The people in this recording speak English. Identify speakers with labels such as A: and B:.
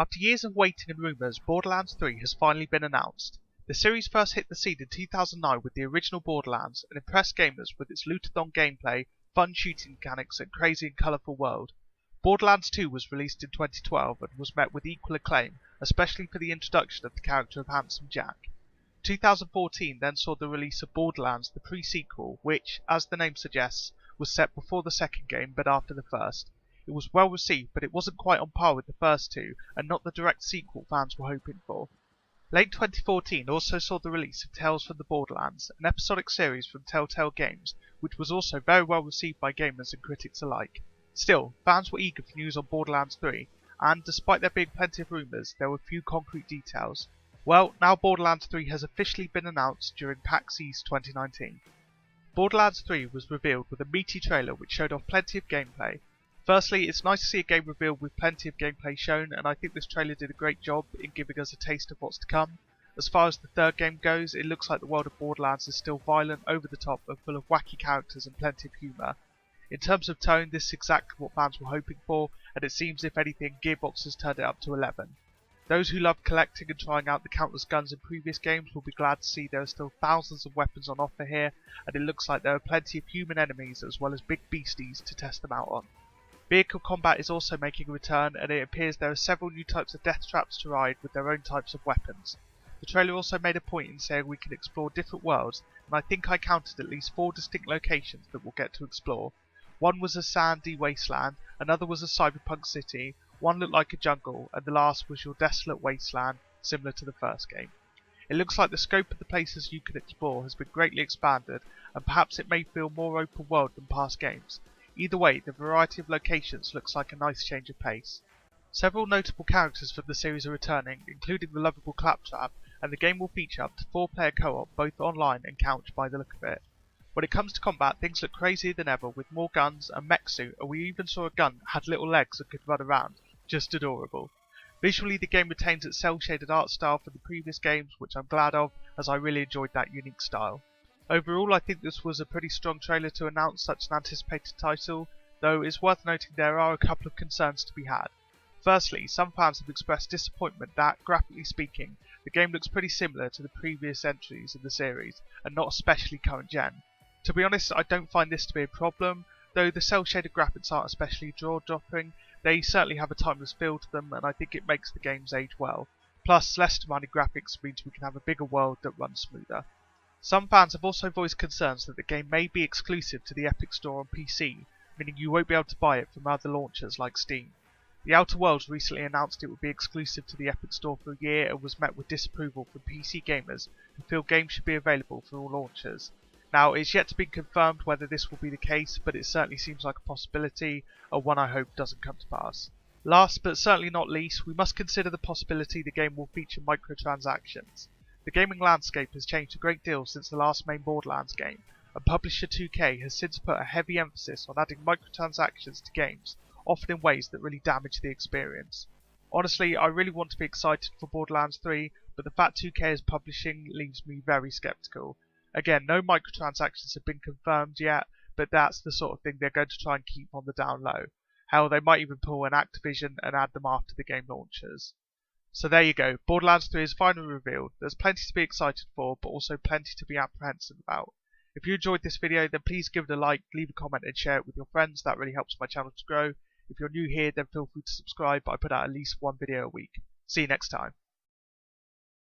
A: After years of waiting and rumours, Borderlands 3 has finally been announced. The series first hit the scene in 2009 with the original Borderlands and impressed gamers with its lootathon gameplay, fun shooting mechanics and crazy and colourful world. Borderlands 2 was released in 2012 and was met with equal acclaim, especially for the introduction of the character of Handsome Jack. 2014 then saw the release of Borderlands, the pre-sequel, which, as the name suggests, was set before the second game but after the first. It was well received, but it wasn't quite on par with the first two, and not the direct sequel fans were hoping for. Late 2014 also saw the release of Tales from the Borderlands, an episodic series from Telltale Games, which was also very well received by gamers and critics alike. Still, fans were eager for news on Borderlands 3, and despite there being plenty of rumours, there were few concrete details. Well, now Borderlands 3 has officially been announced during PAX East 2019. Borderlands 3 was revealed with a meaty trailer which showed off plenty of gameplay. Firstly, it's nice to see a game revealed with plenty of gameplay shown, and I think this trailer did a great job in giving us a taste of what's to come. As far as the third game goes, it looks like the world of Borderlands is still violent, over the top, and full of wacky characters and plenty of humour. In terms of tone, this is exactly what fans were hoping for, and it seems, if anything, Gearbox has turned it up to 11. Those who love collecting and trying out the countless guns in previous games will be glad to see there are still thousands of weapons on offer here, and it looks like there are plenty of human enemies as well as big beasties to test them out on. Vehicle combat is also making a return, and it appears there are several new types of death traps to ride with their own types of weapons. The trailer also made a point in saying we can explore different worlds, and I think I counted at least 4 distinct locations that we'll get to explore. One was a sandy wasteland, another was a cyberpunk city, one looked like a jungle, and the last was your desolate wasteland, similar to the first game. It looks like the scope of the places you can explore has been greatly expanded, and perhaps it may feel more open world than past games. Either way, the variety of locations looks like a nice change of pace. Several notable characters from the series are returning, including the lovable Claptrap, and the game will feature up to 4-player co-op, both online and couch by the look of it. When it comes to combat, things look crazier than ever with more guns, a mech suit, and we even saw a gun that had little legs and could run around. Just adorable. Visually, the game retains its cel-shaded art style from the previous games, which I'm glad of, as I really enjoyed that unique style. Overall, I think this was a pretty strong trailer to announce such an anticipated title, though it's worth noting there are a couple of concerns to be had. Firstly, some fans have expressed disappointment that, graphically speaking, the game looks pretty similar to the previous entries in the series, and not especially current gen. To be honest, I don't find this to be a problem, though the cel-shaded graphics aren't especially jaw-dropping. They certainly have a timeless feel to them, and I think it makes the games age well. Plus, less demanding graphics means we can have a bigger world that runs smoother. Some fans have also voiced concerns that the game may be exclusive to the Epic Store on PC, meaning you won't be able to buy it from other launchers like Steam. The Outer Worlds recently announced it would be exclusive to the Epic Store for a year and was met with disapproval from PC gamers who feel games should be available for all launchers. Now, it's yet to be confirmed whether this will be the case, but it certainly seems like a possibility, or one I hope doesn't come to pass. Last but certainly not least, we must consider the possibility the game will feature microtransactions. The gaming landscape has changed a great deal since the last main Borderlands game, and publisher 2K has since put a heavy emphasis on adding microtransactions to games, often in ways that really damage the experience. Honestly, I really want to be excited for Borderlands 3, but the fact 2K is publishing leaves me very skeptical. Again, no microtransactions have been confirmed yet, but that's the sort of thing they're going to try and keep on the down low. Hell, they might even pull an Activision and add them after the game launches. So there you go, Borderlands 3 is finally revealed. There's plenty to be excited for, but also plenty to be apprehensive about. If you enjoyed this video, then please give it a like, leave a comment and share it with your friends. That really helps my channel to grow. If you're new here, then feel free to subscribe. I put out at least one video a week. See you next time.